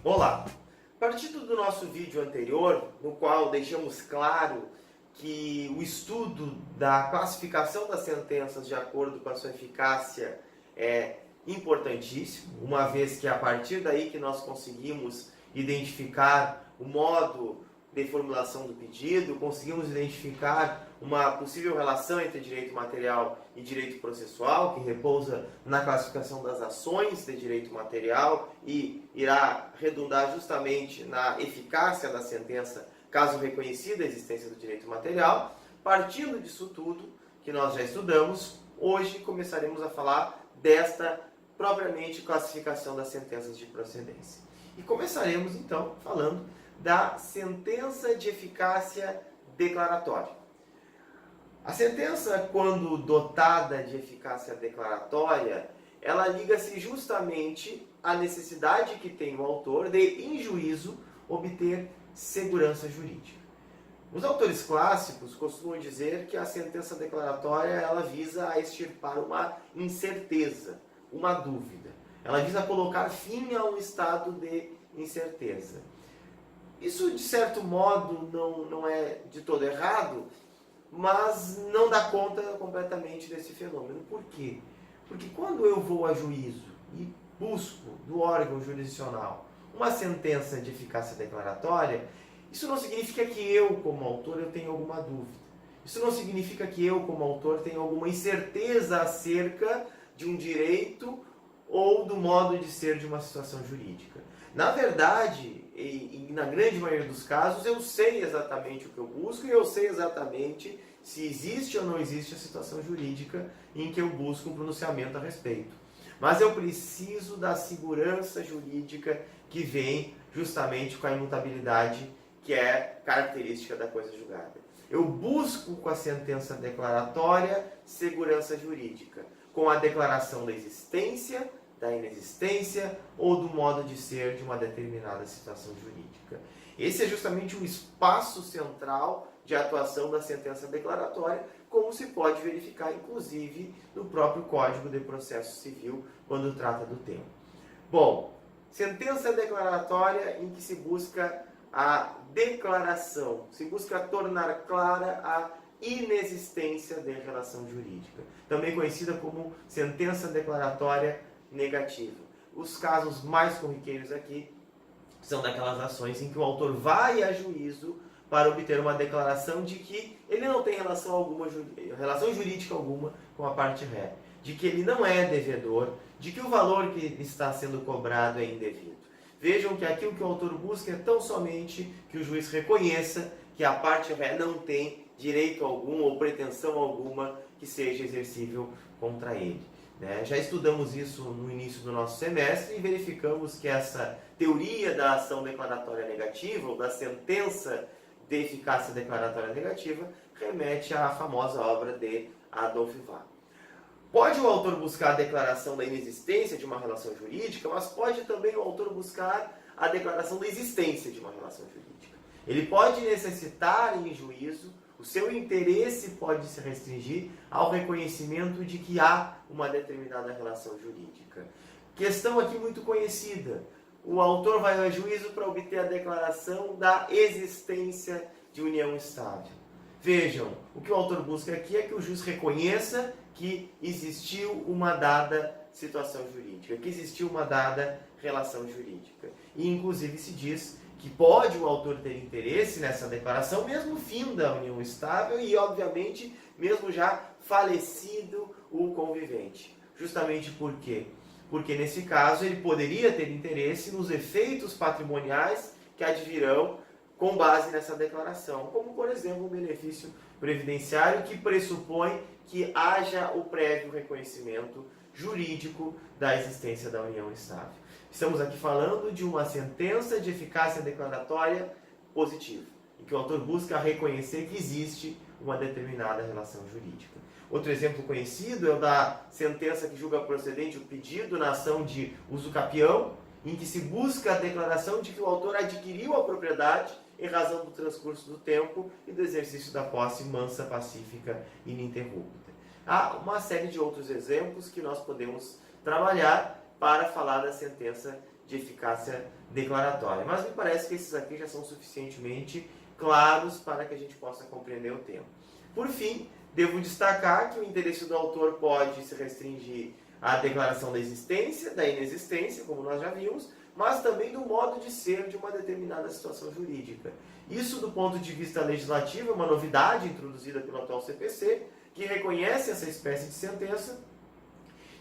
Olá! Partindo do nosso vídeo anterior, no qual deixamos claro que o estudo da classificação das sentenças de acordo com a sua eficácia é importantíssimo, uma vez que é a partir daí que nós conseguimos identificar o modo de formulação do pedido, conseguimos identificar uma possível relação entre direito material e direito processual, que repousa na classificação das ações de direito material e irá redundar justamente na eficácia da sentença, caso reconhecida a existência do direito material. Partindo disso tudo que nós já estudamos, hoje começaremos a falar desta propriamente classificação das sentenças de procedência. E começaremos então falando da sentença de eficácia declaratória. A sentença, quando dotada de eficácia declaratória, ela liga-se justamente à necessidade que tem o autor de, em juízo, obter segurança jurídica. Os autores clássicos costumam dizer que a sentença declaratória ela visa a extirpar uma incerteza, uma dúvida. Ela visa colocar fim a um estado de incerteza. Isso, de certo modo, não é de todo errado, mas não dá conta completamente desse fenômeno. Por quê? Porque quando eu vou a juízo e busco do órgão jurisdicional uma sentença de eficácia declaratória, isso não significa que eu, como autor, eu tenha alguma dúvida. Isso não significa que eu, como autor, tenha alguma incerteza acerca de um direito ou do modo de ser de uma situação jurídica. Na verdade, e na grande maioria dos casos, eu sei exatamente o que eu busco e eu sei exatamente se existe ou não existe a situação jurídica em que eu busco um pronunciamento a respeito. Mas eu preciso da segurança jurídica que vem justamente com a imutabilidade que é característica da coisa julgada. Eu busco com a sentença declaratória segurança jurídica, com a declaração da existência, da inexistência ou do modo de ser de uma determinada situação jurídica. Esse é justamente o espaço central de atuação da sentença declaratória, como se pode verificar, inclusive, no próprio Código de Processo Civil, quando trata do tema. Bom, sentença declaratória em que se busca a declaração, se busca tornar clara a inexistência de relação jurídica, também conhecida como sentença declaratória negativa. Os casos mais corriqueiros aqui são daquelas ações em que o autor vai a juízo para obter uma declaração de que ele não tem relação jurídica alguma com a parte ré, de que ele não é devedor, de que o valor que está sendo cobrado é indevido. Vejam que aqui o que o autor busca é tão somente que o juiz reconheça que a parte ré não tem direito algum ou pretensão alguma que seja exercível contra ele. Já estudamos isso no início do nosso semestre e verificamos que essa teoria da ação declaratória negativa, ou da sentença de eficácia declaratória negativa, remete à famosa obra de Adolf Wahr. Pode o autor buscar a declaração da inexistência de uma relação jurídica, mas pode também o autor buscar a declaração da existência de uma relação jurídica. Ele pode necessitar em juízo, o seu interesse pode se restringir ao reconhecimento de que há uma determinada relação jurídica. Questão aqui muito conhecida. O autor vai ao juízo para obter a declaração da existência de união estável. Vejam, o que o autor busca aqui é que o juiz reconheça que existiu uma dada situação jurídica, que existiu uma dada relação jurídica. E inclusive se diz que pode o autor ter interesse nessa declaração, mesmo fim da união estável e, obviamente, mesmo já falecido o convivente. Justamente por quê? Porque, nesse caso, ele poderia ter interesse nos efeitos patrimoniais que advirão com base nessa declaração, como, por exemplo, o benefício previdenciário que pressupõe que haja o prévio reconhecimento jurídico da existência da união estável. Estamos aqui falando de uma sentença de eficácia declaratória positiva, em que o autor busca reconhecer que existe uma determinada relação jurídica. Outro exemplo conhecido é o da sentença que julga procedente o pedido na ação de uso capião, em que se busca a declaração de que o autor adquiriu a propriedade em razão do transcurso do tempo e do exercício da posse mansa, pacífica e ininterrupta. Há uma série de outros exemplos que nós podemos trabalhar para falar da sentença de eficácia declaratória. Mas me parece que esses aqui já são suficientemente claros para que a gente possa compreender o tema. Por fim, devo destacar que o interesse do autor pode se restringir à declaração da existência, da inexistência, como nós já vimos, mas também do modo de ser de uma determinada situação jurídica. Isso, do ponto de vista legislativo, é uma novidade introduzida pelo atual CPC, que reconhece essa espécie de sentença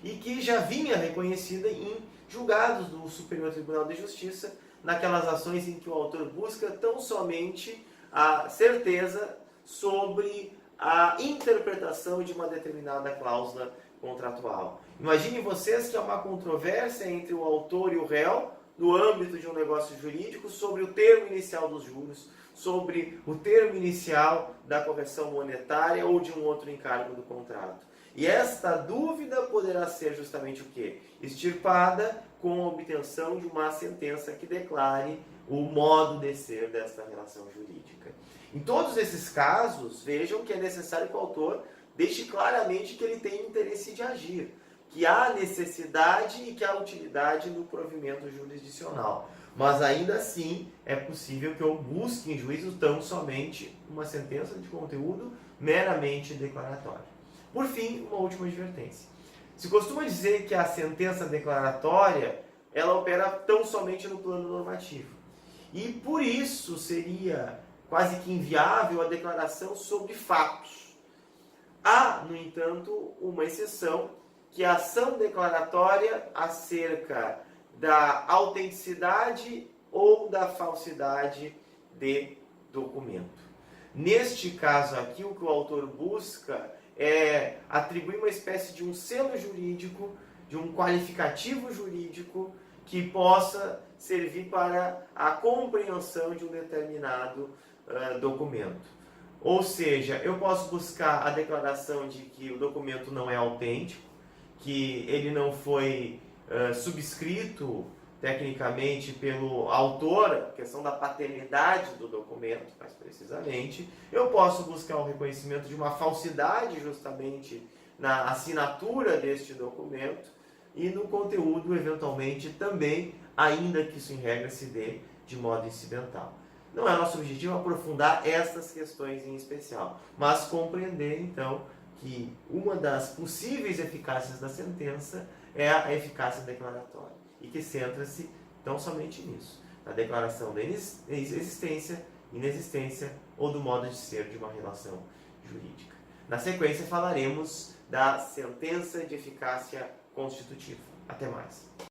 e que já vinha reconhecida em julgados do Superior Tribunal de Justiça, naquelas ações em que o autor busca tão somente a certeza sobre a interpretação de uma determinada cláusula contratual. Imaginem vocês que há uma controvérsia entre o autor e o réu no âmbito de um negócio jurídico sobre o termo inicial dos juros, sobre o termo inicial da correção monetária ou de um outro encargo do contrato. E esta dúvida poderá ser justamente o quê? Extirpada com a obtenção de uma sentença que declare o modo de ser desta relação jurídica. Em todos esses casos, vejam que é necessário que o autor deixe claramente que ele tem interesse de agir, que há necessidade e que há utilidade no provimento jurisdicional. Mas ainda assim é possível que eu busque em juízo tão somente uma sentença de conteúdo meramente declaratório. Por fim, uma última advertência. Se costuma dizer que a sentença declaratória ela opera tão somente no plano normativo. E por isso seria quase que inviável a declaração sobre fatos. Há, no entanto, uma exceção, que é a ação declaratória acerca da autenticidade ou da falsidade de documento. Neste caso aqui, o que o autor busca é atribuir uma espécie de um selo jurídico, de um qualificativo jurídico que possa servir para a compreensão de um determinado documento. Ou seja, eu posso buscar a declaração de que o documento não é autêntico, que ele não foi subscrito tecnicamente pelo autor, a questão da paternidade do documento, mais precisamente. Eu posso buscar o reconhecimento de uma falsidade justamente na assinatura deste documento e no conteúdo, eventualmente, também, ainda que isso em regra se dê de modo incidental. Não é nosso objetivo aprofundar estas questões em especial, mas compreender, então, que uma das possíveis eficácias da sentença é a eficácia declaratória e que centra-se tão somente nisso, na declaração da existência, inexistência ou do modo de ser de uma relação jurídica. Na sequência falaremos da sentença de eficácia constitutiva. Até mais.